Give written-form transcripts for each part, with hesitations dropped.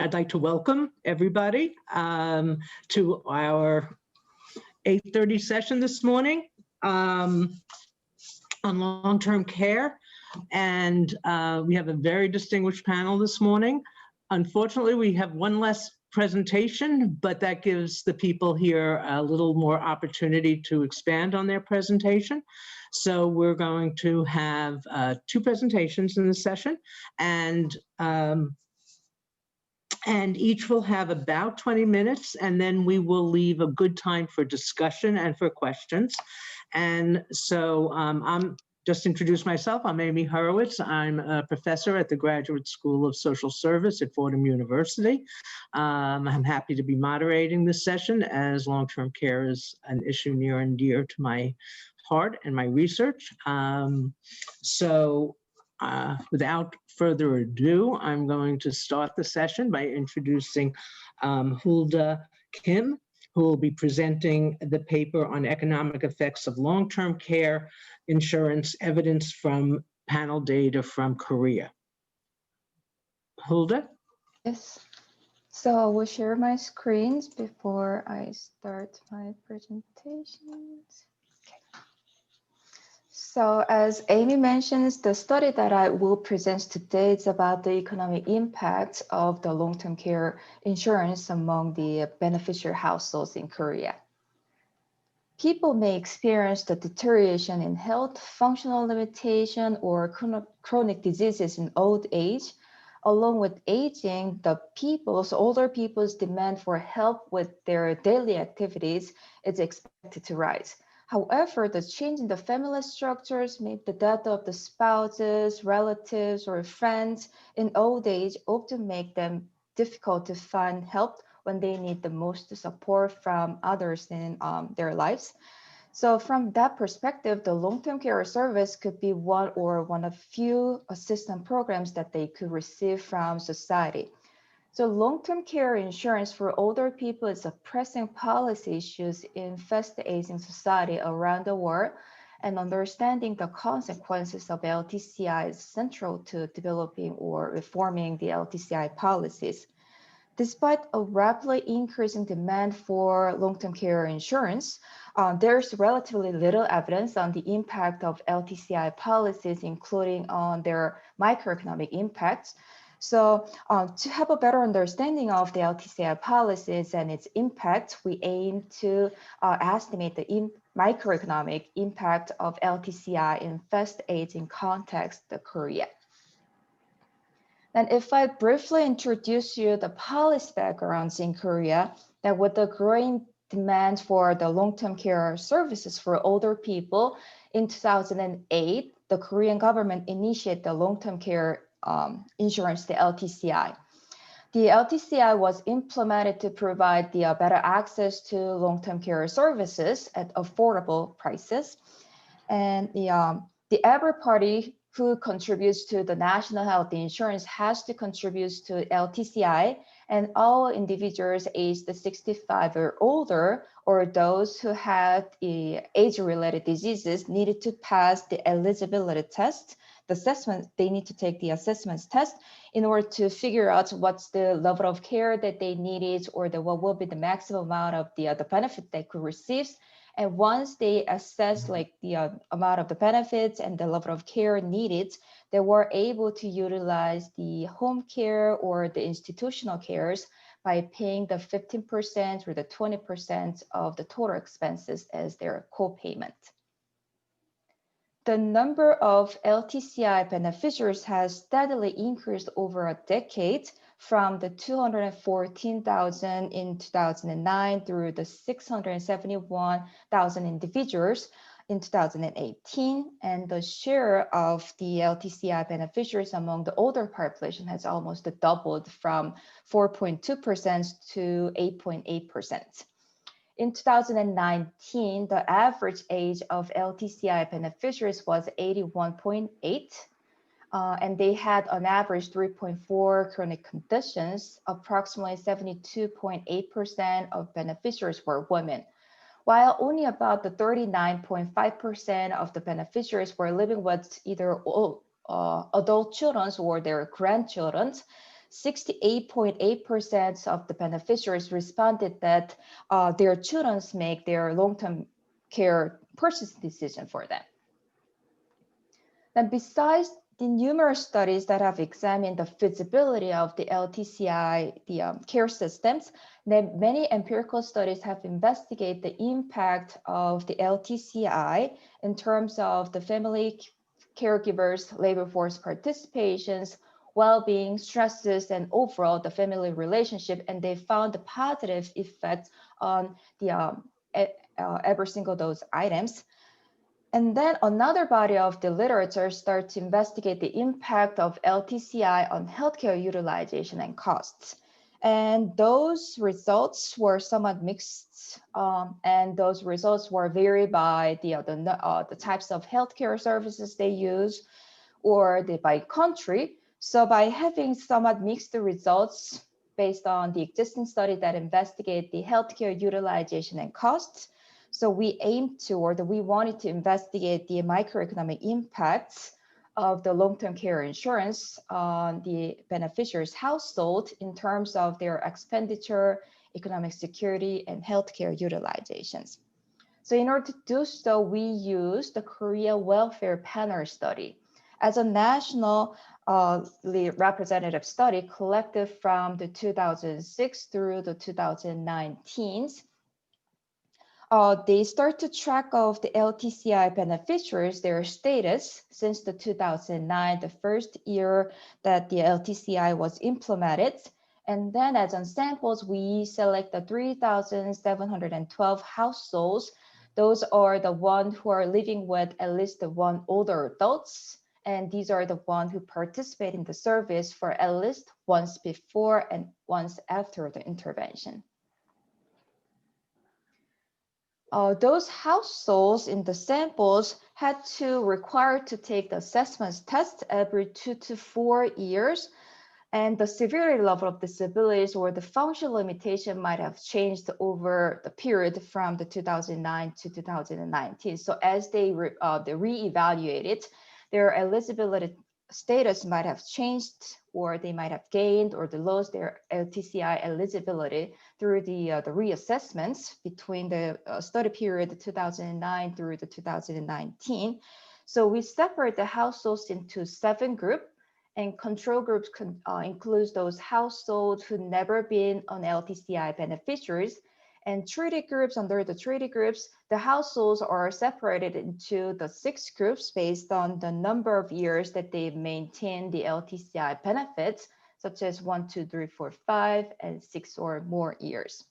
I'd like to welcome everybody to our 8:30 session this morning on long-term care. And we have a very distinguished panel this morning. Unfortunately, we have one less presentation, but that gives the people here a little more opportunity to expand on their presentation. So we're going to have two presentations in the session, and each will have about 20 minutes, and then we will leave a good time for discussion and for questions. And so I'm just introduce myself. I'm Amy Horowitz. I'm a professor at the Graduate School of Social Service at Fordham University. I'm happy to be moderating this session as long-term care is an issue near and dear to my heart and my research. Without further ado, I'm going to start the session by introducing Hoolda Kim, who will be presenting the paper on economic effects of long-term care insurance, evidence from panel data from Korea. Hoolda? Yes. So I will share my screens before I start my presentations. So as Amy mentions, the study that I will present today is about the economic impact of the long-term care insurance among the beneficiary households in Korea. People may experience the deterioration in health, functional limitation, or chronic diseases in old age. Along with aging, the older people's demand for help with their daily activities is expected to rise. However, the change in the family structures, maybe the death of the spouses, relatives, or friends in old age often make them difficult to find help when they need the most support from others in their lives. So from that perspective, the long-term care service could be one of few assistance programs that they could receive from society. So long-term care insurance for older people is a pressing policy issue in fast-aging society around the world, and understanding the consequences of LTCI is central to developing or reforming the LTCI policies. Despite a rapidly increasing demand for long-term care insurance, there's relatively little evidence on the impact of LTCI policies, including on their microeconomic impacts. So to have a better understanding of the LTCI policies and its impact, we aim to estimate the microeconomic impact of LTCI in fast-aging context of Korea. And if I briefly introduce you the policy backgrounds in Korea, that with the growing demand for the long-term care services for older people, in 2008, the Korean government initiated the long-term care insurance, the LTCI. The LTCI was implemented to provide the better access to long-term care services at affordable prices. And the every party who contributes to the national health insurance has to contribute to LTCI, and all individuals aged 65 or older, or those who had age-related diseases, needed to pass the eligibility test. The assessment, they need to take the assessments test in order to figure out what's the level of care that they needed, or what will be the maximum amount of the benefit they could receive. And once they assess like the amount of the benefits and the level of care needed, they were able to utilize the home care or the institutional cares by paying the 15% or the 20% of the total expenses as their co-payment. The number of LTCI beneficiaries has steadily increased over a decade, from the 214,000 in 2009 through the 671,000 individuals in 2018. And the share of the LTCI beneficiaries among the older population has almost doubled from 4.2% to 8.8%. In 2019, the average age of LTCI beneficiaries was 81.8, and they had on average 3.4 chronic conditions. Approximately 72.8% of beneficiaries were women, while only about the 39.5% of the beneficiaries were living with either adult children or their grandchildren. 68.8% of the beneficiaries responded that their children make their long-term care purchase decision for them. Then besides the numerous studies that have examined the feasibility of the LTCI, care systems, then many empirical studies have investigated the impact of the LTCI in terms of the family caregivers, labor force participations, well-being, stresses, and overall the family relationship, and they found the positive effects on the every single those items. And then another body of the literature started to investigate the impact of LTCI on healthcare utilization and costs. And those results were somewhat mixed, and those results were varied by the types of healthcare services they use or by country. So by having somewhat mixed results based on the existing study that investigate the healthcare utilization and costs, so we wanted to investigate the microeconomic impacts of the long-term care insurance on the beneficiaries' household in terms of their expenditure, economic security, and healthcare utilizations. So in order to do so, we used the Korea Welfare Panel Study as a national representative study collected from the 2006 through the 2019. They start to track of the LTCI beneficiaries, their status since the 2009, the first year that the LTCI was implemented. And then as on samples, we select the 3,712 households. Those are the ones who are living with at least one older adults. And these are the ones who participate in the service for at least once before and once after the intervention. Those households in the samples had to require to take the assessment test every 2 to 4 years, and the severity level of disabilities or the functional limitation might have changed over the period from the 2009 to 2019. So as they re-evaluated, their eligibility status might have changed, or they might have gained or they lost their LTCI eligibility through the reassessments between the study period 2009 through the 2019. So we separate the households into 7 groups, and control groups includes those households who never been on LTCI beneficiaries. And treaty groups, under the treaty groups, the households are separated into the 6 groups based on the number of years that they've maintained the LTCI benefits, such as 1, 2, 3, 4, 5, and 6 or more years.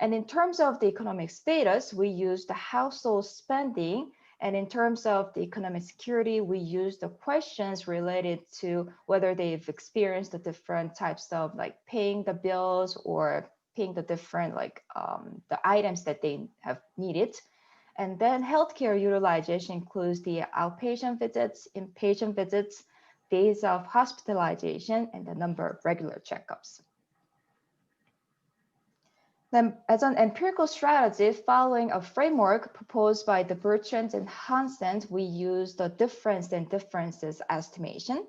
And in terms of the economic status, we use the household spending. And in terms of the economic security, we use the questions related to whether they've experienced the different types of like paying the bills or paying the different the items that they have needed. And then healthcare utilization includes the outpatient visits, inpatient visits, days of hospitalization, and the number of regular checkups. Then as an empirical strategy, following a framework proposed by the Bertrand and Hansen, we use the difference and differences estimation.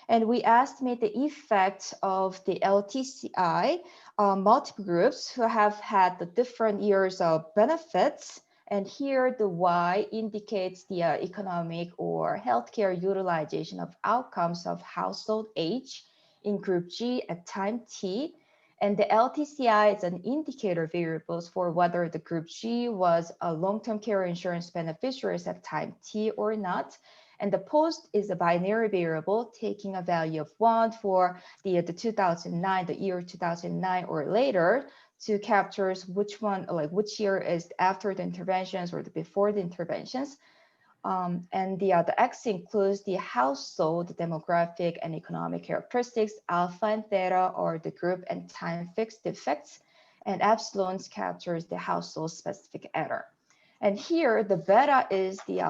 And we estimate the effect of the LTCI multiple groups who have had the different years of benefits. And here the Y indicates the economic or healthcare utilization of outcomes of household age in group G at time T. And the LTCI is an indicator variables for whether the group G was a long-term care insurance beneficiaries at time T or not. And the post is a binary variable taking a value of 1 for the 2009, the year 2009 or later, to captures which one, like which year is after the interventions or before the interventions. And the X includes the household demographic and economic characteristics. Alpha and theta are the group and time fixed effects, and epsilon captures the household specific error. And here the beta is the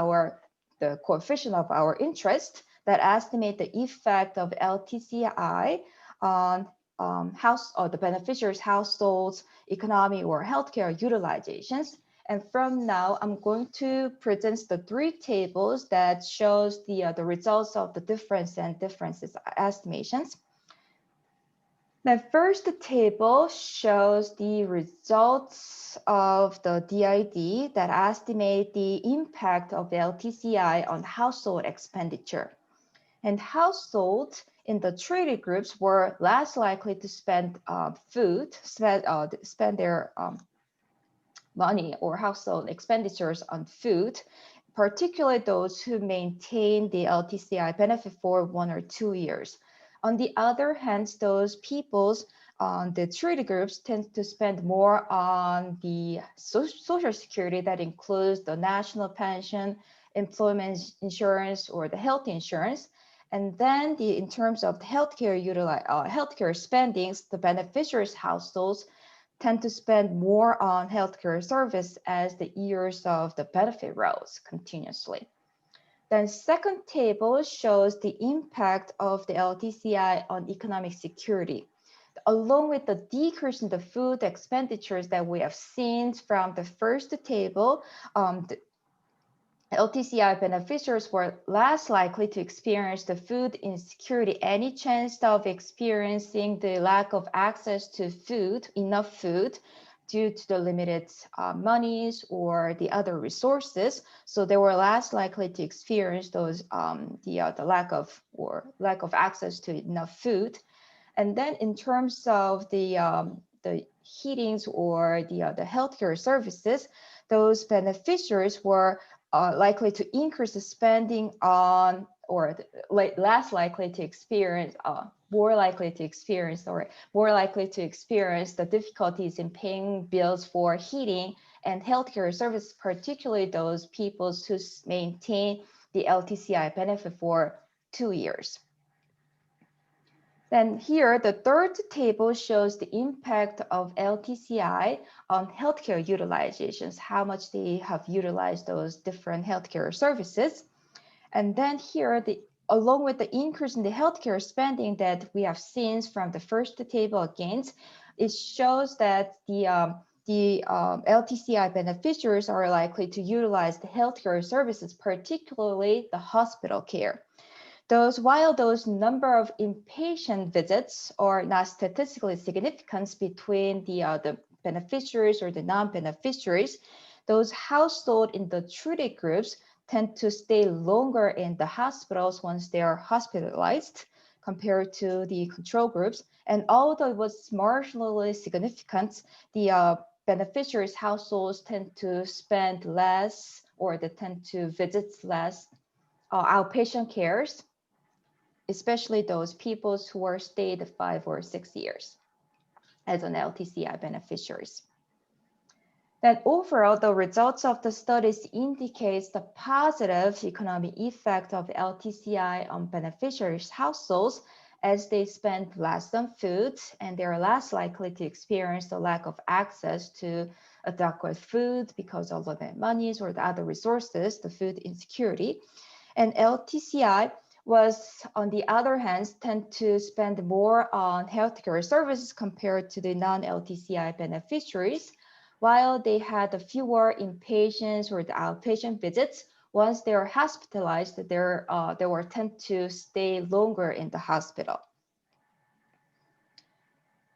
coefficient of our interest that estimate the effect of LTCI on the beneficiaries' households, economy, or healthcare utilizations. And from now, I'm going to present the 3 tables that shows the results of the difference and differences estimations. The first table shows the results of the DID that estimate the impact of the LTCI on household expenditure. And households in the treated groups were less likely to spend spend their money or household expenditures on food, particularly those who maintain the LTCI benefit for 1 or 2 years. On the other hand, those peoples on the treated groups tend to spend more on the social security that includes the national pension, employment insurance, or the health insurance. And then in terms of the healthcare spendings, the beneficiaries' households tend to spend more on healthcare service as the years of the benefit rose continuously. Then second table shows the impact of the LTCI on economic security. Along with the decrease in the food expenditures that we have seen from the first table, the LTCI beneficiaries were less likely to experience the food insecurity, any chance of experiencing the lack of access to food, enough food, due to the limited monies or the other resources. So they were less likely to experience those the lack of access to enough food. And then in terms of the heatings or the healthcare services, those beneficiaries were likely to increase the spending on, or less likely to experience, more likely to experience the difficulties in paying bills for heating and healthcare services, particularly those people who maintain the LTCI benefit for 2 years. Then here, the third table shows the impact of LTCI on healthcare utilizations, how much they have utilized those different healthcare services. And then here, along with the increase in the healthcare spending that we have seen from the first table again, it shows that the LTCI beneficiaries are likely to utilize the healthcare services, particularly the hospital care. While those number of inpatient visits are not statistically significant between the beneficiaries or the non-beneficiaries, those households in the treated groups tend to stay longer in the hospitals once they are hospitalized compared to the control groups. And although it was marginally significant, the beneficiaries' households tend to spend less, or they tend to visit less outpatient cares, especially those people who were stayed 5 or 6 years as an LTCI beneficiaries. Then overall, the results of the studies indicates the positive economic effect of LTCI on beneficiaries' households as they spend less on food and they are less likely to experience the lack of access to adequate food because of limited monies or the other resources, the food insecurity. And LTCI was, on the other hand, tend to spend more on healthcare services compared to the non-LTCI beneficiaries, while they had fewer inpatients or the outpatient visits. Once they are hospitalized, they were tend to stay longer in the hospital.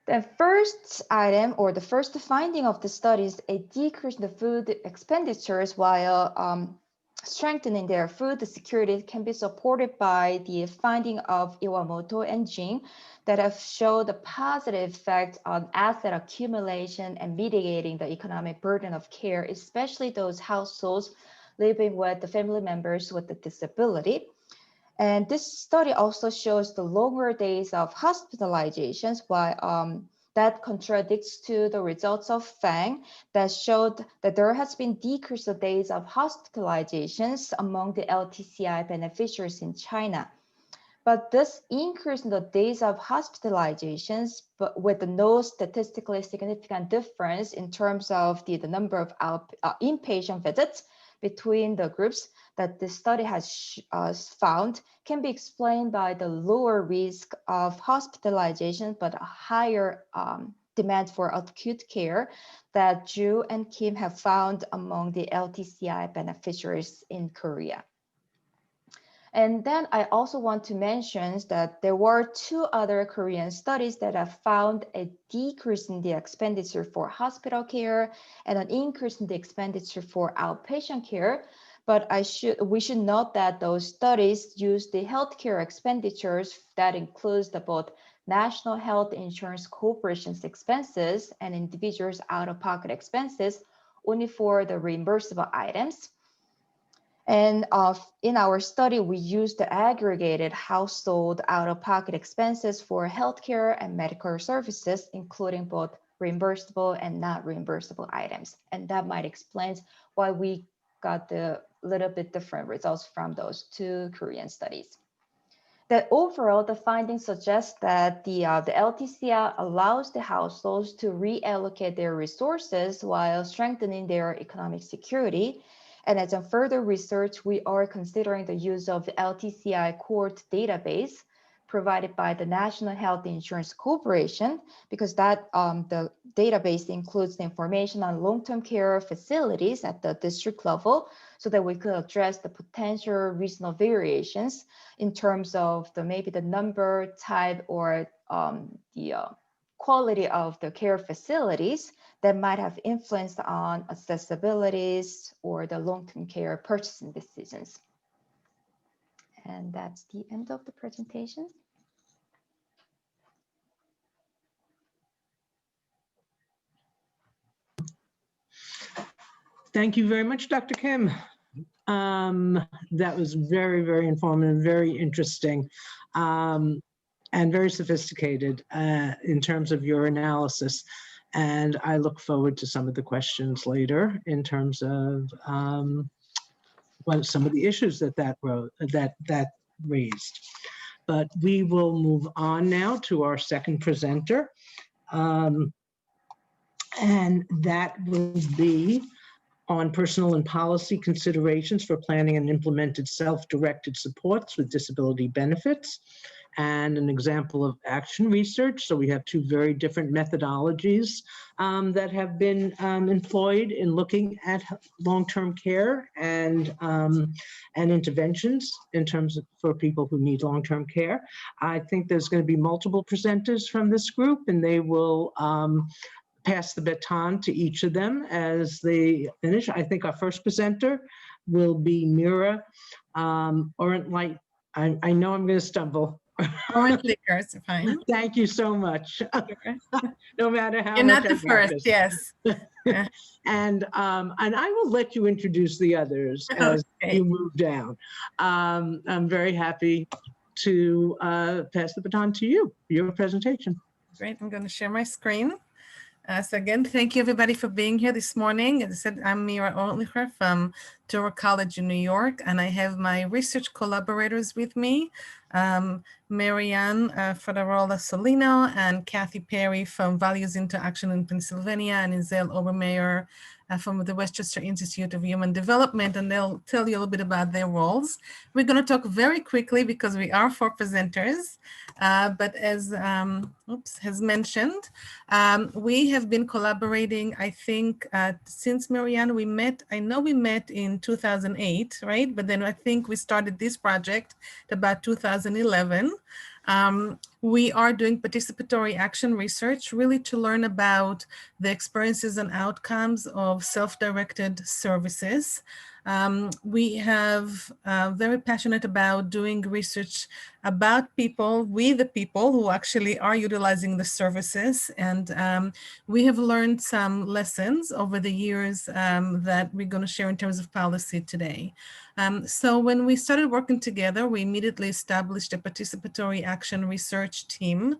The first item, or the first finding of the study, is a decrease in the food expenditures while strengthening their food security can be supported by the finding of Iwamoto and Jin that have showed a positive effect on asset accumulation and mitigating the economic burden of care, especially those households living with the family members with a disability. And this study also shows the longer days of hospitalizations, while that contradicts to the results of Fang that showed that there has been decrease of days of hospitalizations among the LTCI beneficiaries in China. But this increase in the days of hospitalizations, but with no statistically significant difference in terms of the number of inpatient visits between the groups that the study has found, can be explained by the lower risk of hospitalization, but a higher demand for acute care that Zhu and Kim have found among the LTCI beneficiaries in Korea. And then I also want to mention that there were 2 other Korean studies that have found a decrease in the expenditure for hospital care and an increase in the expenditure for outpatient care. But we should note that those studies use the healthcare expenditures that includes the both National Health Insurance Corporation's expenses and individuals' out-of-pocket expenses only for the reimbursable items. And in our study, we used the aggregated household out-of-pocket expenses for healthcare and medical services, including both reimbursable and not reimbursable items. And that might explain why we got the little bit different results from those 2 Korean studies. That overall, the findings suggest that the LTCI allows the households to reallocate their resources while strengthening their economic security. And as a further research, we are considering the use of the LTCI court database provided by the National Health Insurance Corporation, because that the database includes the information on long-term care facilities at the district level, so that we could address the potential regional variations in terms of maybe the number, type, or the quality of the care facilities that might have influence on accessibilities or the long-term care purchasing decisions. And that's the end of the presentation. Thank you very much, Dr. Kim. That was very, very informative, very interesting, and very sophisticated in terms of your analysis. And I look forward to some of the questions later in terms of what some of the issues that raised. But we will move on now to our second presenter, and that will be on personal and policy considerations for planning and implemented self-directed supports with disability benefits, and an example of action research. So we have 2 very different methodologies that have been employed in looking at long-term care and interventions in terms of for people who need long-term care. I think there's going to be multiple presenters from this group, and they will pass the baton to each of them as they finish. I think our first presenter will be Meira Orentlicher. I know I'm going to stumble. Orentlicher, it's fine. Thank you so much. No matter how You're much not the first, yes. And I will let you introduce the others as you move down. I'm very happy to pass the baton to you for your presentation. Great, I'm going to share my screen. So again, thank you everybody for being here this morning. As I said, I'm Meira Orentlicher from Dover College in New York, and I have my research collaborators with me, Marian Frattarola-Saulino and Kathleen Perry from Values into Action in Pennsylvania, and Izel Obermeyer from the Westchester Institute of Human Development, and they'll tell you a little bit about their roles. We're going to talk very quickly because we are 4 presenters, but as has mentioned, we have been collaborating, I think, since Marianne we met. I know we met in 2008, right? But then I think we started this project about 2011. We are doing participatory action research really to learn about the experiences and outcomes of self-directed services. We have very passionate about doing research about people, we the people who actually are utilizing the services. And we have learned some lessons over the years that we're going to share in terms of policy today. So when we started working together, we immediately established a participatory action research team.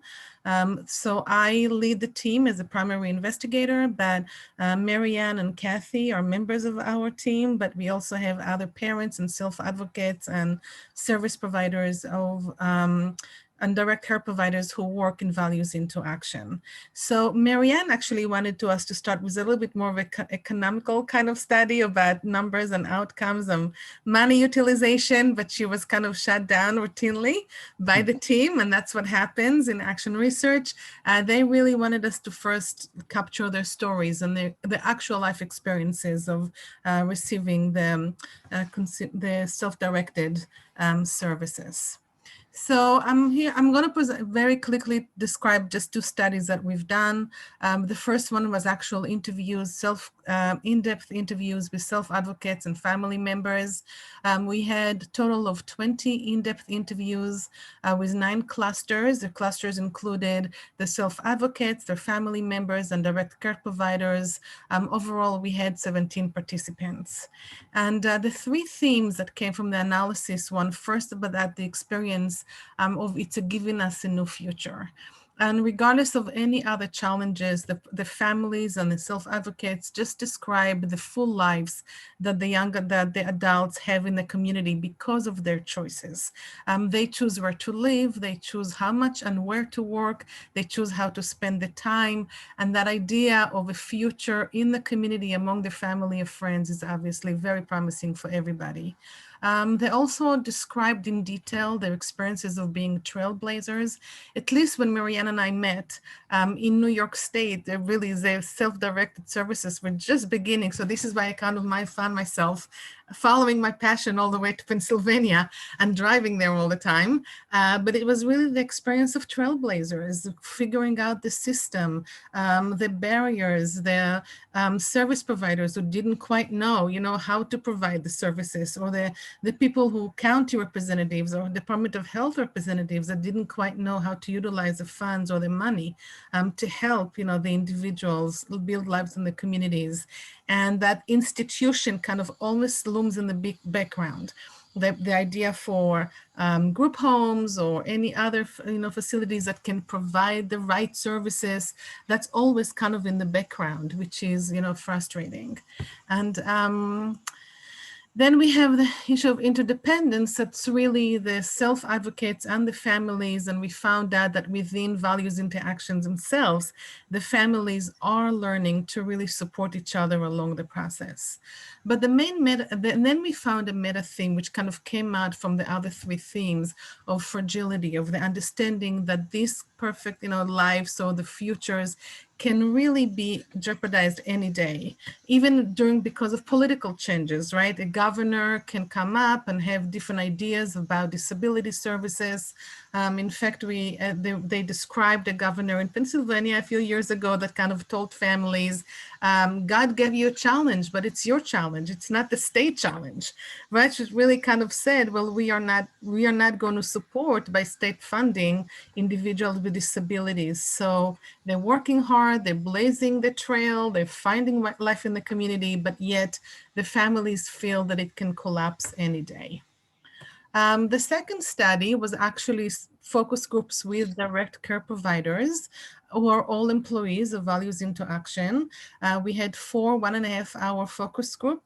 So I lead the team as a primary investigator, but Marianne and Kathy are members of our team, but we also have other parents and self-advocates and service providers of and direct care providers who work in values into action. So Marianne actually wanted us to start with a little bit more of an economical kind of study about numbers and outcomes and money utilization, but she was kind of shut down routinely by the team, and that's what happens in action research. They really wanted us to first capture their stories and the actual life experiences of receiving the self-directed services. So I'm going to very quickly describe just 2 studies that we've done. The first one was actual interviews, in-depth interviews with self-advocates and family members. We had a total of 20 in-depth interviews with 9 clusters. The clusters included the self-advocates, their family members, and direct care providers. Overall, we had 17 participants. And the 3 themes that came from the analysis, one first about the experience of it's giving us a new future. And regardless of any other challenges, the families and the self-advocates just describe the full lives that the adults have in the community because of their choices. They choose where to live, they choose how much and where to work, they choose how to spend the time, and that idea of a future in the community among the family of friends is obviously very promising for everybody. They also described in detail their experiences of being trailblazers. At least when Marianne and I met in New York State, their self-directed services were just beginning. So this is why I found myself following my passion all the way to Pennsylvania and driving there all the time. But it was really the experience of trailblazers, figuring out the system, the barriers, the service providers who didn't quite know, how to provide the services, or the people who county representatives or Department of Health representatives that didn't quite know how to utilize the funds or the money to help, the individuals build lives in the communities. And that institution kind of almost looms in the big background. The idea for group homes or any other facilities that can provide the right services, that's always kind of in the background, which is frustrating. And then we have the issue of interdependence. That's really the self-advocates and the families. And we found out that within values interactions themselves, the families are learning to really support each other along the process. But then we found a meta theme, which kind of came out from the other 3 themes of fragility, of the understanding that these perfect, lives or the futures can really be jeopardized any day, even because of political changes, right? A governor can come up and have different ideas about disability services. In fact, they described a governor in Pennsylvania a few years ago that kind of told families, God gave you a challenge, but it's your challenge. It's not the state challenge, right? She really kind of said, well, we are not going to support by state funding individuals with disabilities. So they're working hard, they're blazing the trail, they're finding life in the community, but yet the families feel that it can collapse any day. The second study was actually focus groups with direct care providers who are all employees of Values into Action. We had 4 1.5-hour focus group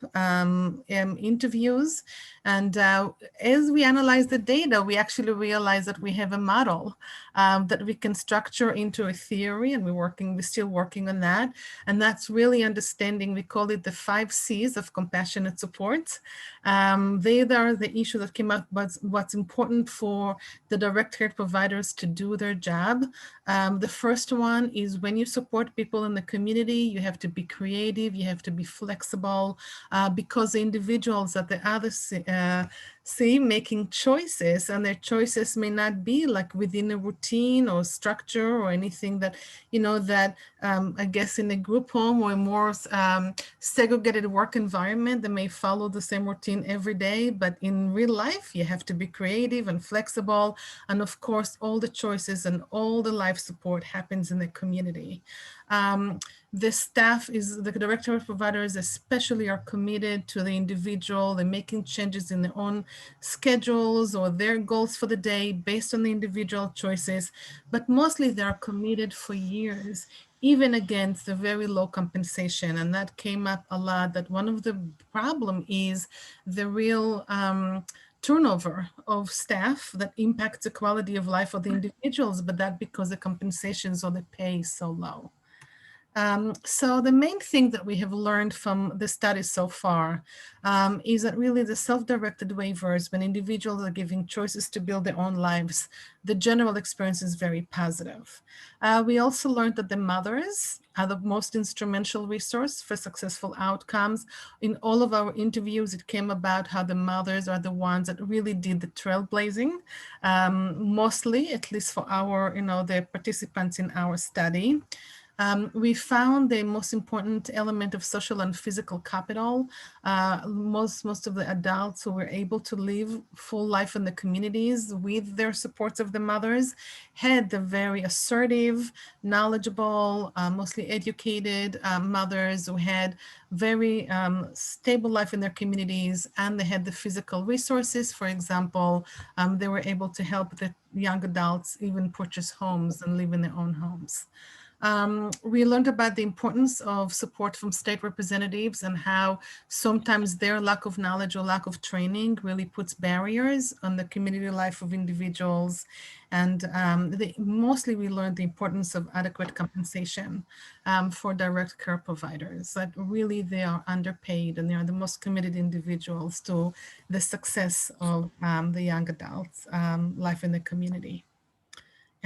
interviews. And as we analyzed the data, we actually realized that we have a model that we can structure into a theory, and we're still working on that. And that's really understanding, we call it the 5 C's of compassionate support. They are the issue that came up, what's important for the direct care providers to do their job. The first one is when you support people in the community, you have to be creative, you have to be flexible, because the individuals that the others see making choices, and their choices may not be like within a routine or structure or anything that, I guess in a group home or a more segregated work environment, they may follow the same routine every day, but in real life, you have to be creative and flexible. And of course, all the choices and all the life support happens in the community. The staff the director providers especially are committed to the individual. They're making changes in their own schedules or their goals for the day based on the individual choices, but mostly they are committed for years, even against the very low compensation. And that came up a lot, that one of the problem is the real turnover of staff that impacts the quality of life of the individuals, but that because the compensations or the pay is so low. So the main thing that we have learned from the study so far is that really the self-directed waivers, when individuals are giving choices to build their own lives, the general experience is very positive. We also learned that the mothers are the most instrumental resource for successful outcomes. In all of our interviews, it came about how the mothers are the ones that really did the trailblazing, mostly, at least for our, the participants in our study. We found the most important element of social and physical capital. Most of the adults who were able to live full life in the communities with their supports of the mothers had the very assertive, knowledgeable, mostly educated mothers who had very stable life in their communities, and they had the physical resources. For example, they were able to help the young adults even purchase homes and live in their own homes. We learned about the importance of support from state representatives and how sometimes their lack of knowledge or lack of training really puts barriers on the community life of individuals. And mostly we learned the importance of adequate compensation for direct care providers, that really they are underpaid and they are the most committed individuals to the success of the young adults' life in the community.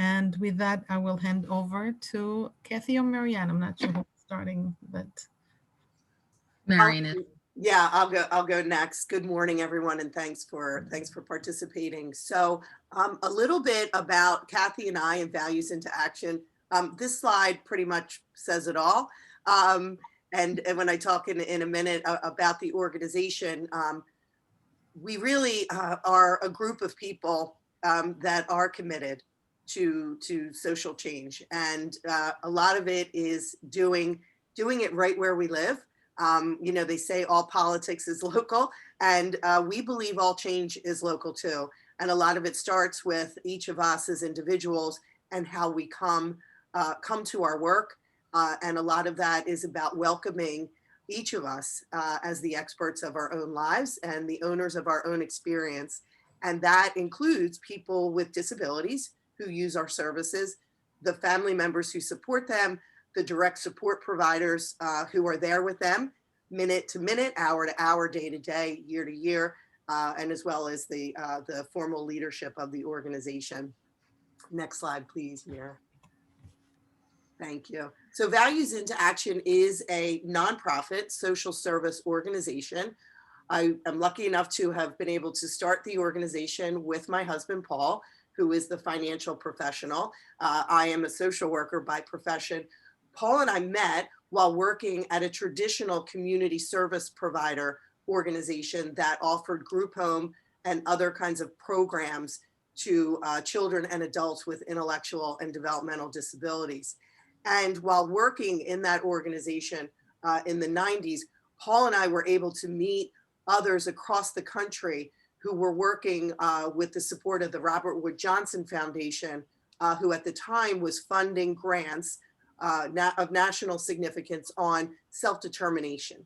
And with that, I will hand over to Kathy or Marianne. I'm not sure who's starting, but Marian. Yeah, I'll go next. Good morning, everyone, and thanks for participating. So a little bit about Kathy and I and Values into Action. This slide pretty much says it all. And when I talk in a minute about the organization, we really are a group of people that are committed to social change, and a lot of it is doing it right where we live. They say all politics is local, and we believe all change is local too. And a lot of it starts with each of us as individuals and how we come to our work. And a lot of that is about welcoming each of us as the experts of our own lives and the owners of our own experience. And that includes people with disabilities who use our services, the family members who support them, the direct support providers who are there with them, minute to minute, hour to hour, day to day, year to year, and as well as the formal leadership of the organization. Next slide, please, Meira. Thank you. So Values into Action is a nonprofit social service organization. I am lucky enough to have been able to start the organization with my husband, Paul, who is the financial professional. I am a social worker by profession. Paul and I met while working at a traditional community service provider organization that offered group home and other kinds of programs to children and adults with intellectual and developmental disabilities. And while working in that organization in the 90s, Paul and I were able to meet others across the country who were working with the support of the Robert Wood Johnson Foundation, who at the time was funding grants of national significance on self-determination.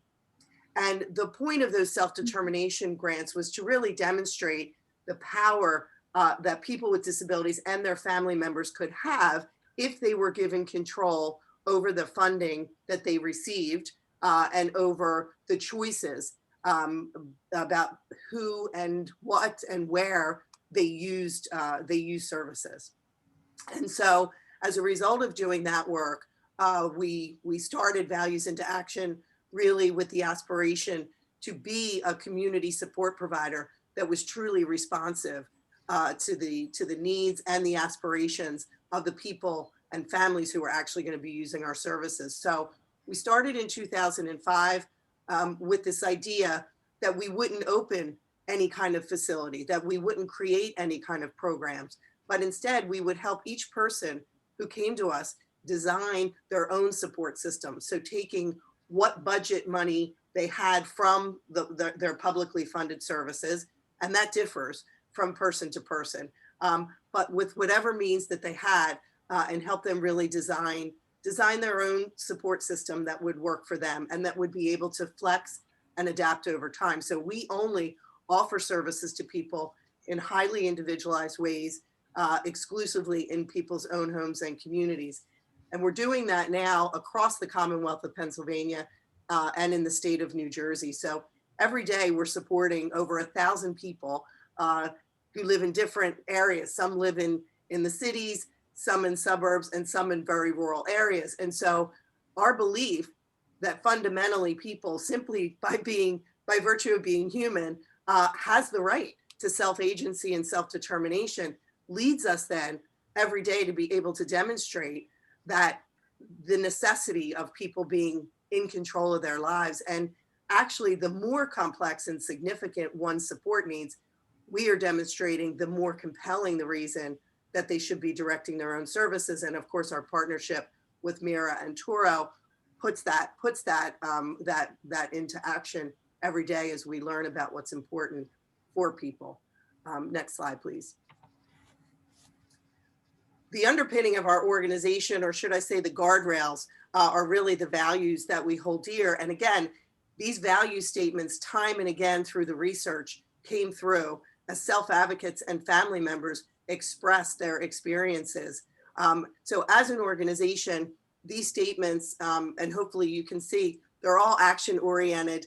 And the point of those self-determination grants was to really demonstrate the power that people with disabilities and their family members could have if they were given control over the funding that they received and over the choices about who and what and where they used services. And so as a result of doing that work, we started Values into Action really with the aspiration to be a community support provider that was truly responsive to the needs and the aspirations of the people and families who are actually going to be using our services. So we started in 2005 with this idea that we wouldn't open any kind of facility, that we wouldn't create any kind of programs, but instead we would help each person who came to us design their own support system. So taking what budget money they had from their publicly funded services, and that differs from person to person, but with whatever means that they had, and help them really design their own support system that would work for them and that would be able to flex and adapt over time. So we only offer services to people in highly individualized ways, exclusively in people's own homes and communities. And we're doing that now across the Commonwealth of Pennsylvania and in the state of New Jersey. So every day we're supporting over 1,000 people who live in different areas. Some live in the cities, some in suburbs, and some in very rural areas. And so our belief that fundamentally people, simply by virtue of being human, has the right to self-agency and self-determination, leads us then every day to be able to demonstrate that the necessity of people being in control of their lives. And actually, the more complex and significant one's support needs, we are demonstrating the more compelling the reason that they should be directing their own services. And of course, our partnership with Meira and Toro puts that into action every day as we learn about what's important for people. Next slide, please. The underpinning of our organization, or should I say the guardrails, are really the values that we hold dear. And again, these value statements, time and again through the research, came through as self-advocates and family members expressed their experiences. So as an organization, these statements, and hopefully you can see, they're all action-oriented.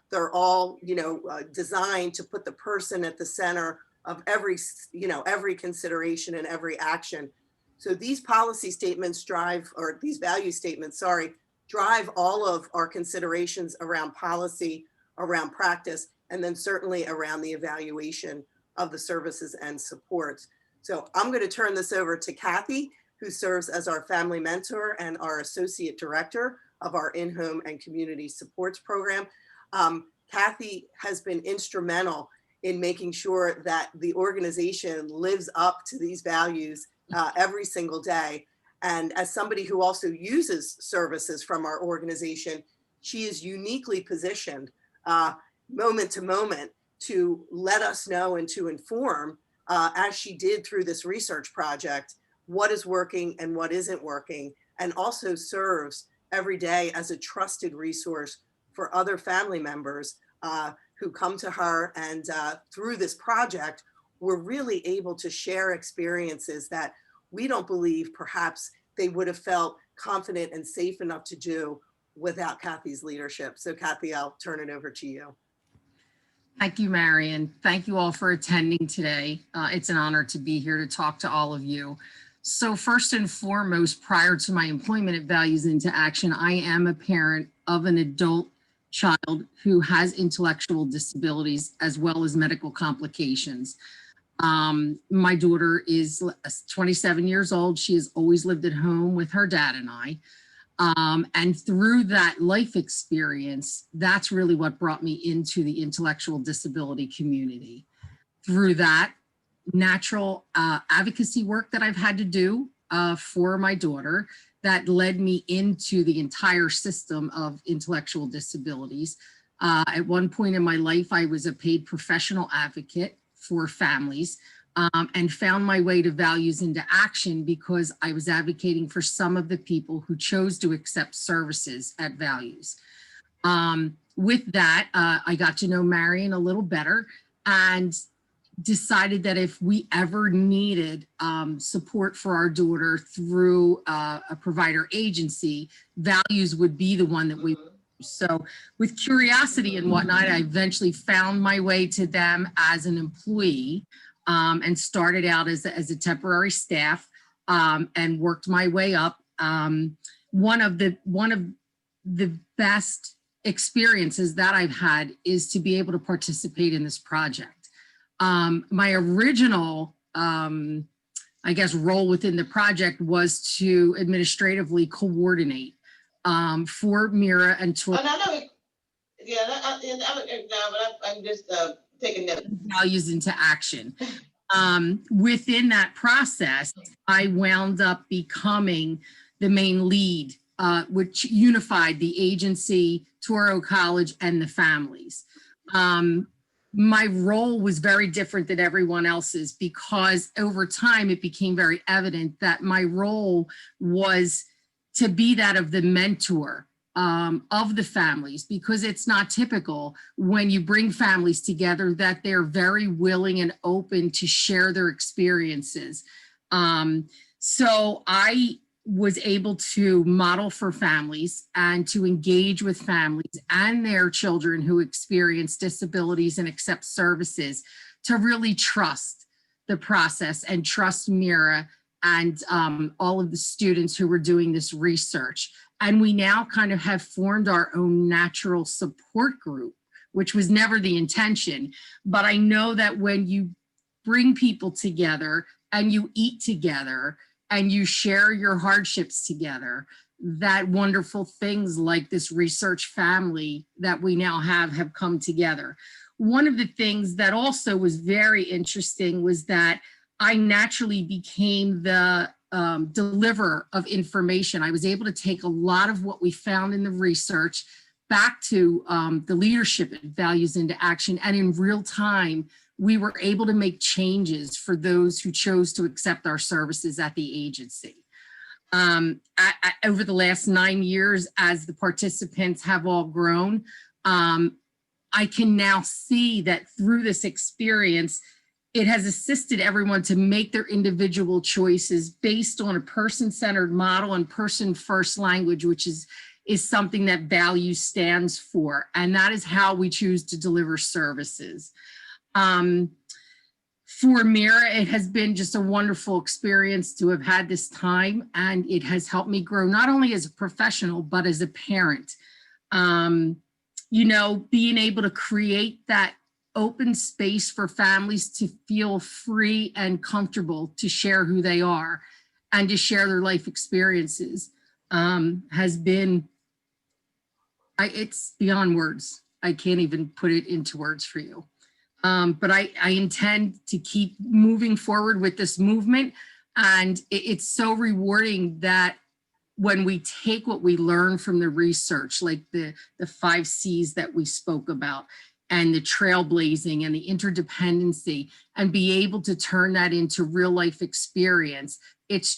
They're all, designed to put the person at the center of every consideration and every action. So these policy statements these value statements, drive all of our considerations around policy, around practice, and then certainly around the evaluation of the services and supports. So I'm going to turn this over to Kathy, who serves as our family mentor and our associate director of our in-home and community supports program. Kathy has been instrumental in making sure that the organization lives up to these values every single day. And as somebody who also uses services from our organization, she is uniquely positioned moment to moment to let us know and to inform, as she did through this research project, what is working and what isn't working, and also serves every day as a trusted resource for other family members who come to her. And through this project, we're really able to share experiences that we don't believe perhaps they would have felt confident and safe enough to do without Kathy's leadership. So Kathy, I'll turn it over to you. Thank you, Marian. Thank you all for attending today. It's an honor to be here to talk to all of you. So first and foremost, prior to my employment at Values Into Action, I am a parent of an adult child who has intellectual disabilities as well as medical complications. My daughter is 27 years old. She has always lived at home with her dad and I. And through that life experience, that's really what brought me into the intellectual disability community. Through that natural advocacy work that I've had to do for my daughter, that led me into the entire system of intellectual disabilities. At one point in my life, I was a paid professional advocate for families, and found my way to Values Into Action because I was advocating for some of the people who chose to accept services at Values. With that, I got to know Marian a little better and decided that if we ever needed support for our daughter through a provider agency, Values would be the one that we would. So with curiosity and whatnot, I eventually found my way to them as an employee, and started out as a temporary staff, and worked my way up. One of the best experiences that I've had is to be able to participate in this project. My original, I guess, role within the project was to administratively coordinate for Meira and Toro. I'm just taking notes. Values Into Action. Within that process, I wound up becoming the main lead, which unified the agency, Toro College, and the families. My role was very different than everyone else's because over time it became very evident that my role was to be that of the mentor of the families, because it's not typical when you bring families together that they're very willing and open to share their experiences. So I was able to model for families and to engage with families and their children who experience disabilities and accept services to really trust the process and trust Meira and all of the students who were doing this research. And we now kind of have formed our own natural support group, which was never the intention. But I know that when you bring people together and you eat together and you share your hardships together, that wonderful things like this research family that we now have come together. One of the things that also was very interesting was that I naturally became the deliverer of information. I was able to take a lot of what we found in the research back to the leadership at Values into Action, and in real time, we were able to make changes for those who chose to accept our services at the agency. Over the last 9 years, as the participants have all grown, I can now see that through this experience, it has assisted everyone to make their individual choices based on a person-centered model and person-first language, which is something that Values stands for. And that is how we choose to deliver services. For Meira, it has been just a wonderful experience to have had this time, and it has helped me grow not only as a professional, but as a parent. You know, being able to create that open space for families to feel free and comfortable to share who they are and to share their life experiences has been, it's beyond words. I can't even put it into words for you. But I intend to keep moving forward with this movement. And it's so rewarding that when we take what we learn from the research, like the 5 C's that we spoke about, and the trailblazing and the interdependency, and be able to turn that into real life experience, it's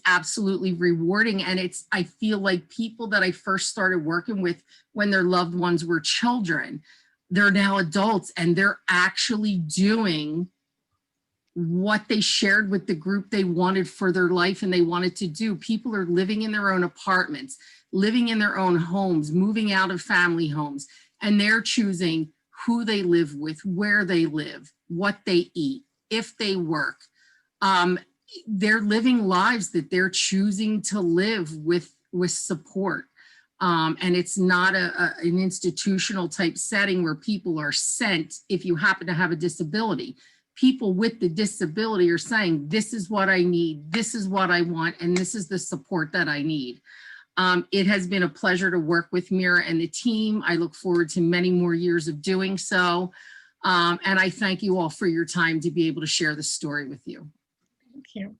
absolutely rewarding. And I feel like people that I first started working with when their loved ones were children, they're now adults and they're actually doing what they shared with the group they wanted for their life and they wanted to do. People are living in their own apartments, living in their own homes, moving out of family homes, and they're choosing who they live with, where they live, what they eat, if they work. They're living lives that they're choosing to live with support. And it's not an institutional type setting where people are sent if you happen to have a disability. People with the disability are saying, this is what I need, this is what I want, and this is the support that I need. It has been a pleasure to work with Meira and the team. I look forward to many more years of doing so. And I thank you all for your time to be able to share the story with you. Thank you.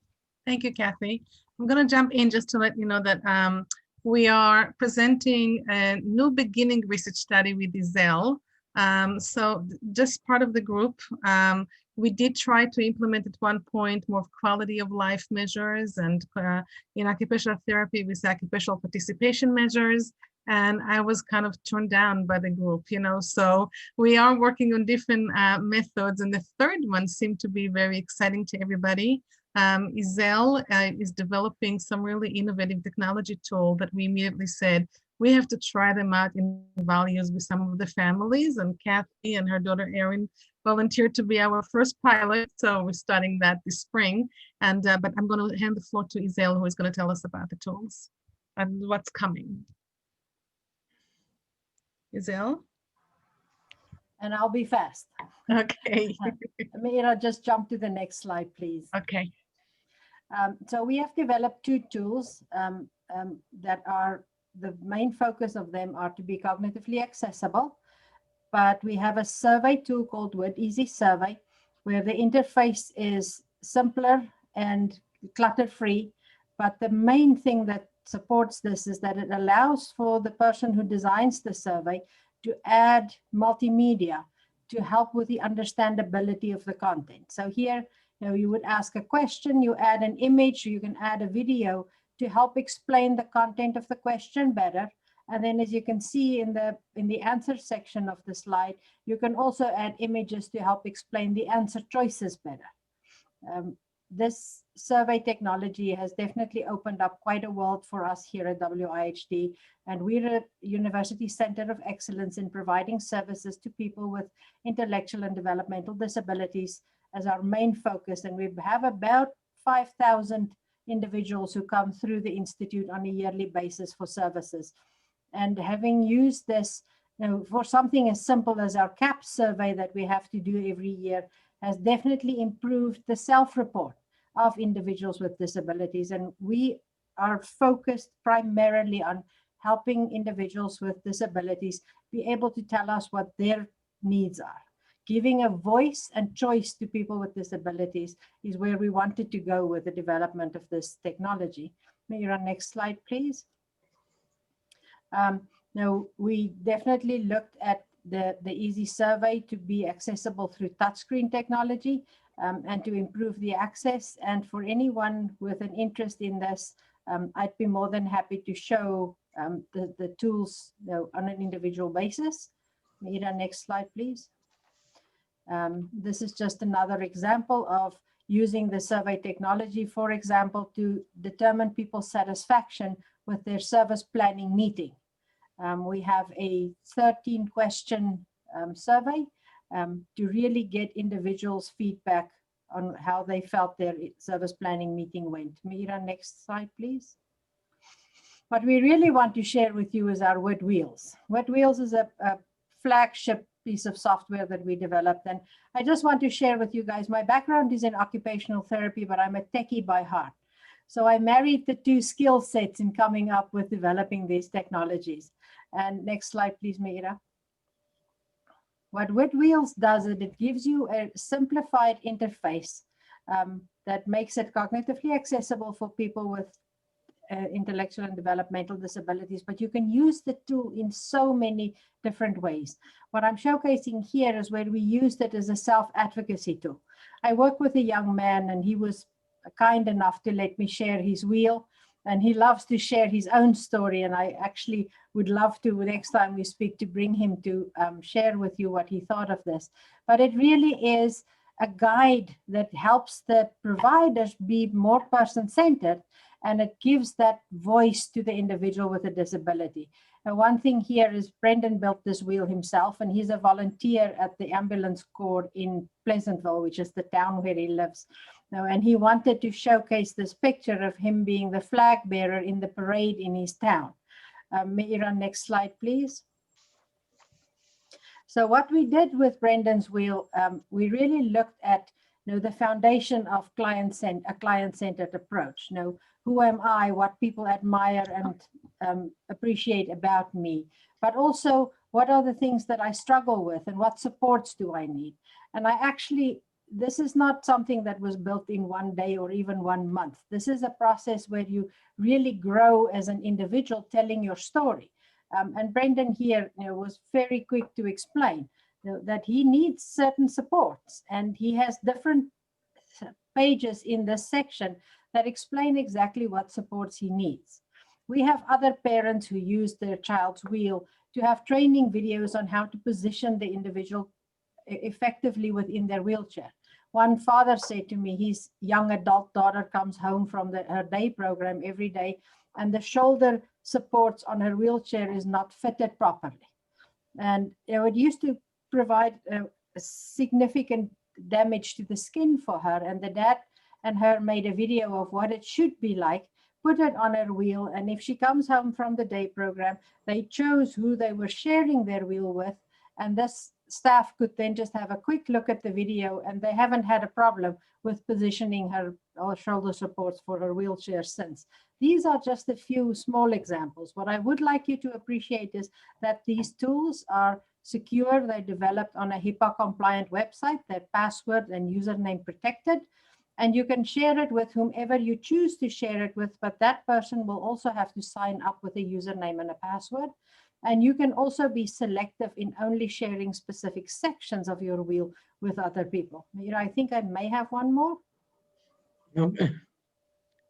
Thank you, Kathy. I'm going to jump in just to let you know that we are presenting a new beginning research study with Izel. So just part of the group, we did try to implement at one point more quality of life measures, and in occupational therapy with occupational participation measures. And I was kind of turned down by the group, you know, so we are working on different methods. And the third one seemed to be very exciting to everybody. Izel is developing some really innovative technology tool that we immediately said, we have to try them out in Values with some of the families, and Kathy and her daughter Erin volunteered to be our first pilot. So we're starting that this spring. And but I'm going to hand the floor to Izel, who is going to tell us about the tools and what's coming. Izel? And I'll be fast. Okay. Meira, just jump to the next slide, please. Okay. So we have developed 2 tools that are, the main focus of them are to be cognitively accessible, but we have a survey tool called Word Easy Survey, where the interface is simpler and clutter-free. But the main thing that supports this is that it allows for the person who designs the survey to add multimedia to help with the understandability of the content. So here, you know, you would ask a question, you add an image, you can add a video to help explain the content of the question better. And then, as you can see in the answer section of the slide, you can also add images to help explain the answer choices better. This survey technology has definitely opened up quite a world for us here at WIHD, and we're a University Center of Excellence in providing services to people with intellectual and developmental disabilities as our main focus. And we have about 5,000 individuals who come through the Institute on a yearly basis for services. And having used this, for something as simple as our CAP survey that we have to do every year, has definitely improved the self-report of individuals with disabilities. And we are focused primarily on helping individuals with disabilities be able to tell us what their needs are. Giving a voice and choice to people with disabilities is where we wanted to go with the development of this technology. Meira, next slide, please. Now, we definitely looked at the EASY survey to be accessible through touchscreen technology and to improve the access. And for anyone with an interest in this, I'd be more than happy to show the tools on an individual basis. Meira, next slide, please. This is just another example of using the survey technology, for example, to determine people's satisfaction with their service planning meeting. We have a 13-question survey to really get individuals' feedback on how they felt their service planning meeting went. Meira, next slide, please. What we really want to share with you is our WIT Wheels. WIT Wheels is a flagship piece of software that we developed. And I just want to share with you guys, my background is in occupational therapy, but I'm a techie by heart. So I married the two skill sets in coming up with developing these technologies. And next slide, please, Meira. What WIT Wheels does is it gives you a simplified interface that makes it cognitively accessible for people with intellectual and developmental disabilities, but you can use the tool in so many different ways. What I'm showcasing here is where we used it as a self-advocacy tool. I work with a young man, and he was kind enough to let me share his wheel, and he loves to share his own story, and I actually would love to, next time we speak, to bring him to share with you what he thought of this. But it really is a guide that helps the providers be more person-centered, and it gives that voice to the individual with a disability. And one thing here is Brendan built this wheel himself, and he's a volunteer at the ambulance corps in Pleasantville, which is the town where he lives. Now, and he wanted to showcase this picture of him being the flag bearer in the parade in his town. Meira, next slide, please. So what we did with Brendan's wheel, we really looked at the foundation of a client-centered approach. Who am I, what people admire and appreciate about me, but also what are the things that I struggle with and what supports do I need. And this is not something that was built in one day or even 1 month. This is a process where you really grow as an individual telling your story. And Brendan here was very quick to explain that he needs certain supports, and he has different pages in this section that explain exactly what supports he needs. We have other parents who use their child's wheel to have training videos on how to position the individual effectively within their wheelchair. One father said to me, his young adult daughter comes home from her day program every day, and the shoulder supports on her wheelchair is not fitted properly. And it used to provide a significant damage to the skin for her, and the dad and her made a video of what it should be like, put it on her wheel, and if she comes home from the day program, they chose who they were sharing their wheel with, and this staff could then just have a quick look at the video, and they haven't had a problem with positioning her shoulder supports for her wheelchair since. These are just a few small examples. What I would like you to appreciate is that these tools are secure. They're developed on a HIPAA compliant website. They're password and username protected. And you can share it with whomever you choose to share it with, but that person will also have to sign up with a username and a password. And you can also be selective in only sharing specific sections of your wheel with other people. I think I may have one more.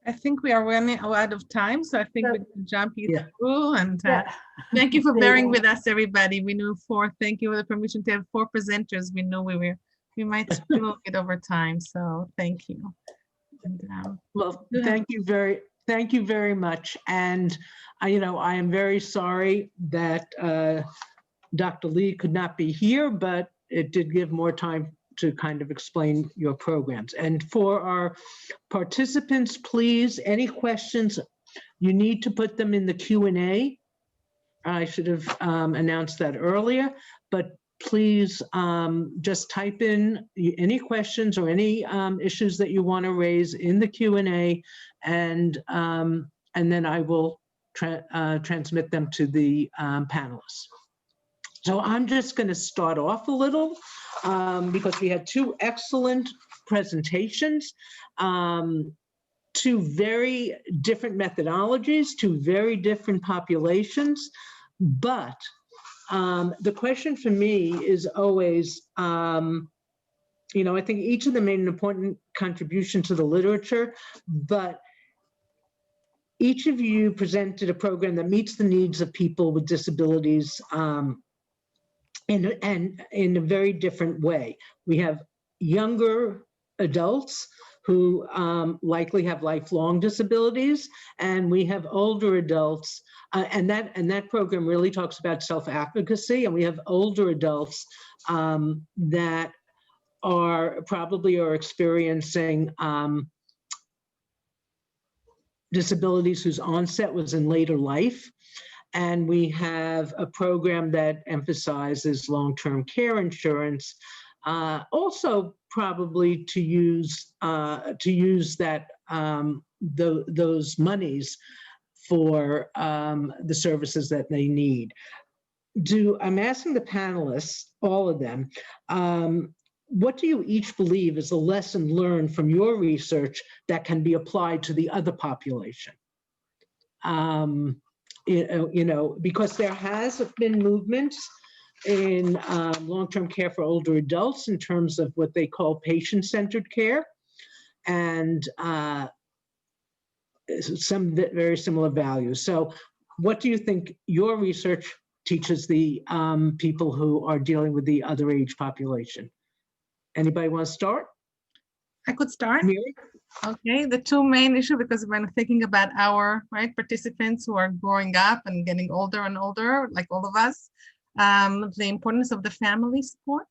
I think we are running out of time, so I think we can jump you Yeah. through. And Yeah. thank you for Thank bearing you. with us, everybody. We knew thank you for the permission to have 4 presenters. We know we might spill it over time, so thank you. And, Well, you have- thank you very much. And I am very sorry that Dr. Lee could not be here, but it did give more time to kind of explain your programs. And for our participants, please, any questions, you need to put them in the Q&A. I should have announced that earlier, but please just type in any questions or any issues that you want to raise in the Q&A, and then I will transmit them to the panelists. So I'm just going to start off a little because we had 2 excellent presentations, 2 very different methodologies, 2 very different populations. But the question for me is always, I think each of them made an important contribution to the literature, but each of you presented a program that meets the needs of people with disabilities in a very different way. We have younger adults who likely have lifelong disabilities, and we have older adults, and that program really talks about self-advocacy, and we have older adults that are experiencing disabilities whose onset was in later life. And we have a program that emphasizes long-term care insurance, also probably to use that those monies for the services that they need. I'm asking the panelists, all of them, what do you each believe is a lesson learned from your research that can be applied to the other population? Because there has been movements in long-term care for older adults in terms of what they call patient-centered care, and some very similar values. So what do you think your research teaches the people who are dealing with the other age population? Anybody want to start? I could start. Meira? Okay, the 2 main issues, because when thinking about our participants who are growing up and getting older and older, like all of us, the importance of the family support,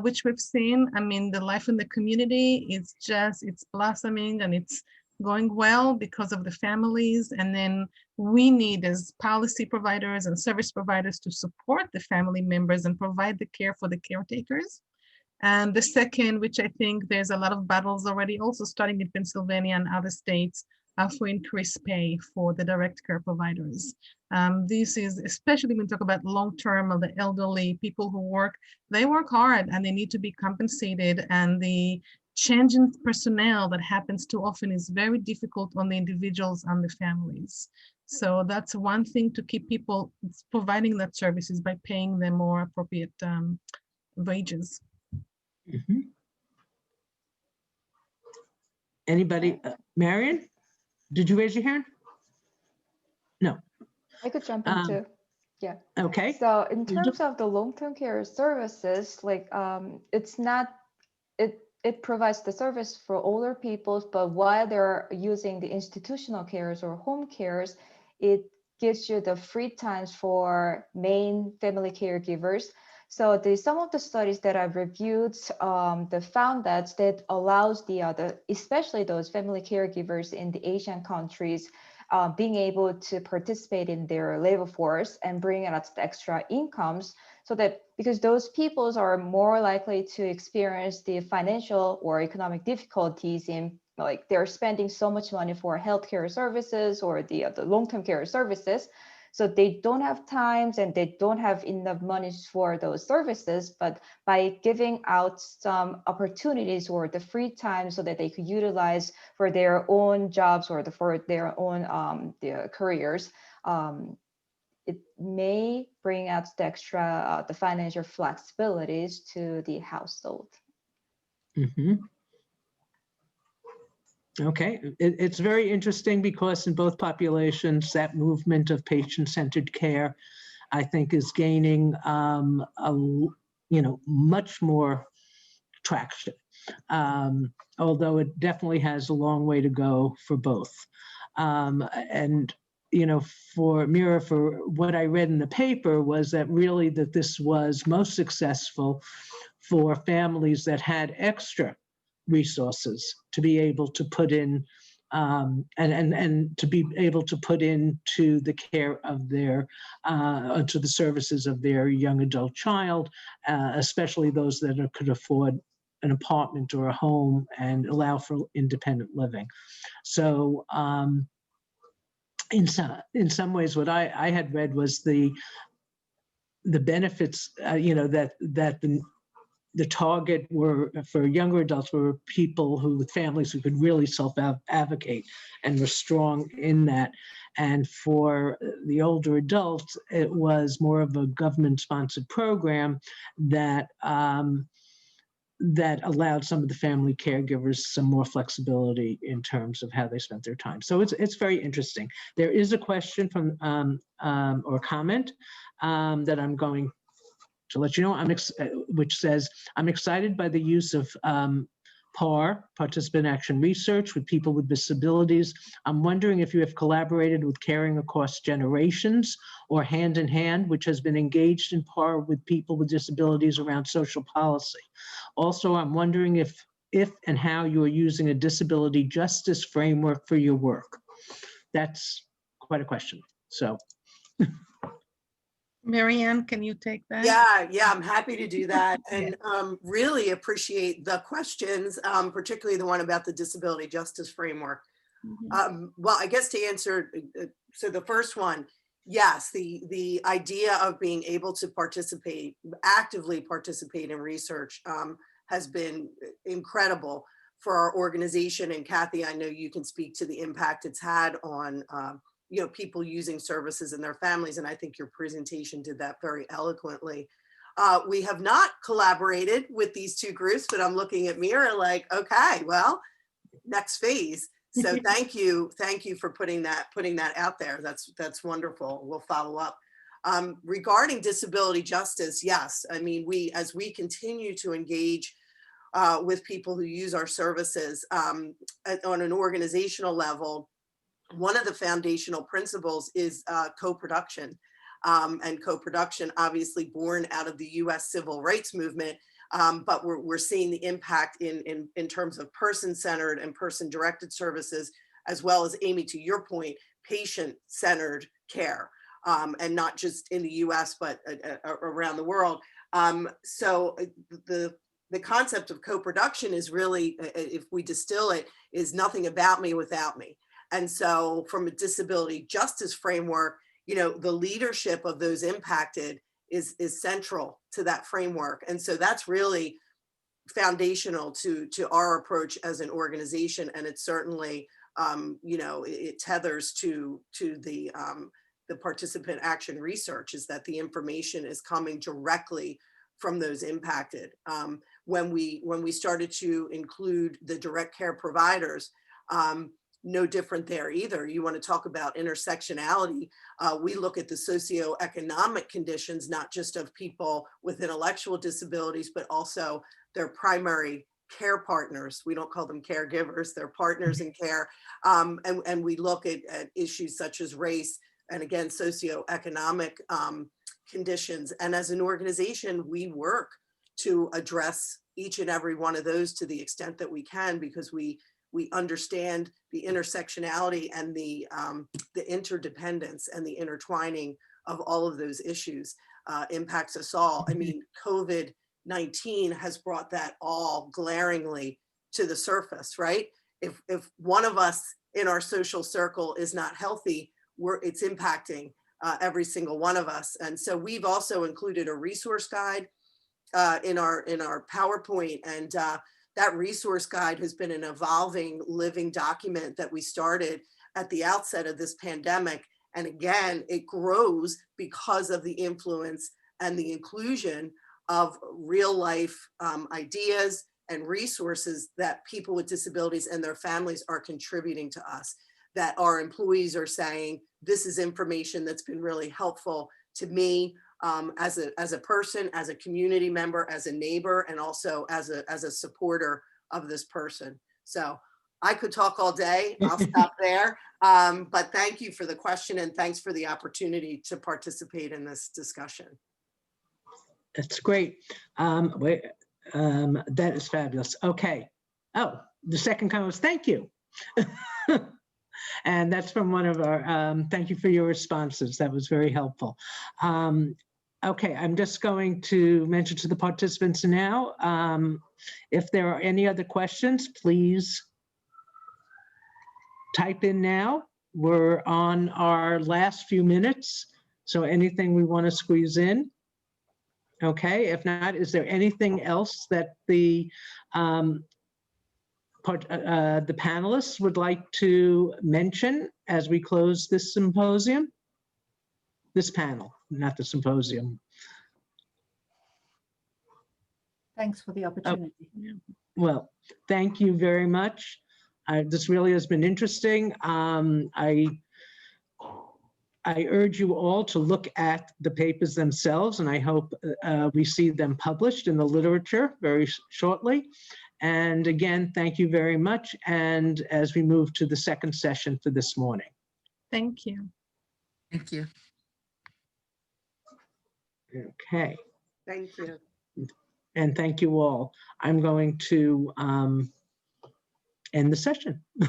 which we've seen. I mean, the life in the community is it's blossoming and it's going well because of the families. And then we need, as policy providers and service providers, to support the family members and provide the care for the caretakers. And the second, which I think there's a lot of battles already also starting in Pennsylvania and other states, for increased pay for the direct care providers. This is especially when we talk about long-term or the elderly people who work, they work hard and they need to be compensated, and the change in personnel that happens too often is very difficult on the individuals and the families. So that's one thing to keep people providing that services by paying them more appropriate wages. Mm-hmm. Anybody? Marian, did you raise your hand? No. I could jump in too. Yeah. Okay. So in terms of the long-term care services, like it's not, it provides the service for older people, but while they're using the institutional cares or home cares, it gives you the free times for main family caregivers. So some of the studies that I've reviewed, they found that allows especially those family caregivers in the Asian countries, being able to participate in their labor force and bring out the extra incomes, so that because those peoples are more likely to experience the financial or economic difficulties in, like, they're spending so much money for healthcare services or the long-term care services. So they don't have times and they don't have enough money for those services, but by giving out some opportunities or the free time so that they could utilize for their own jobs or for their own their careers, it may bring out the extra, the financial flexibilities to the household. Mm-hmm. Okay, it's very interesting because in both populations, that movement of patient-centered care, I think, is gaining much more traction. Although it definitely has a long way to go for both. And for Meira, for what I read in the paper was that really that this was most successful for families that had extra resources to be able to put in and to be able to put into the care of their, to the services of their young adult child, especially those that could afford an apartment or a home and allow for independent living. So in some ways, what I had read was the benefits, that the target were for younger adults were people with families who could really self-advocate and were strong in that. And for the older adults, it was more of a government-sponsored program that that allowed some of the family caregivers some more flexibility in terms of how they spent their time. So it's very interesting. There is a question from or comment that I'm going to let you know, which says, I'm excited by the use of PAR, Participant Action Research, with people with disabilities. I'm wondering if you have collaborated with Caring Across Generations or Hand in Hand, which has been engaged in PAR with people with disabilities around social policy. Also, I'm wondering if and how you are using a disability justice framework for your work. That's quite a question. So. Marianne, can you take that? Yeah, I'm happy to do that. And really appreciate the questions, particularly the one about the disability justice framework. Well, I guess to answer, so the first one, yes, the idea of being able to actively participate in research has been incredible for our organization. And Kathy, I know you can speak to the impact it's had on people using services and their families. And I think your presentation did that very eloquently. We have not collaborated with these two groups, but I'm looking at Meira like, okay, well, next phase. So thank you for putting that out there. That's wonderful. We'll follow up. Regarding disability justice, yes. I mean, as we continue to engage with people who use our services on an organizational level, one of the foundational principles is co-production, and co-production obviously born out of the US civil rights movement, but we're seeing the impact in terms of person-centered and person-directed services, as well as, Amy, to your point, patient-centered care, and not just in the US, but around the world. So the concept of co-production is really, if we distill it, is nothing about me without me. And so from a disability justice framework, the leadership of those impacted is central to that framework. And so that's really foundational to our approach as an organization. And it's certainly, it tethers to the participant action research, is that the information is coming directly from those impacted. When we started to include the direct care providers, no different there either. You want to talk about intersectionality. We look at the socioeconomic conditions, not just of people with intellectual disabilities, but also their primary care partners. We don't call them caregivers, they're partners in care. And we look at issues such as race and, again, socioeconomic conditions. And as an organization, we work to address each and every one of those to the extent that we can, because we understand the intersectionality and the interdependence and the intertwining of all of those issues impacts us all. I mean, COVID-19 has brought that all glaringly to the surface, right? If one of us in our social circle is not healthy, it's impacting every single one of us. And so we've also included a resource guide in our PowerPoint, and that resource guide has been an evolving living document that we started at the outset of this pandemic. And again, it grows because of the influence and the inclusion of real life ideas and resources that people with disabilities and their families are contributing to us, that our employees are saying, this is information that's been really helpful to me as a person, as a community member, as a neighbor, and also as a supporter of this person. So I could talk all day. I'll stop there. But thank you for the question, and thanks for the opportunity to participate in this discussion. That's great. That is fabulous. Okay. Oh, the second comment was thank you. And that's from one of our, thank you for your responses. That was very helpful. Okay, I'm just going to mention to the participants now, if there are any other questions, please type in now. We're on our last few minutes, so anything we want to squeeze in. Okay, if not, is there anything else that the panelists would like to mention as we close this symposium? This panel, not the symposium. Thanks for the opportunity. Well, thank you very much. This really has been interesting. I urge you all to look at the papers themselves, and I hope we see them published in the literature very shortly. And again, thank you very much. And as we move to the second session for this morning. Thank you. Thank you. Okay. Thank you. And thank you all. I'm going to end the session.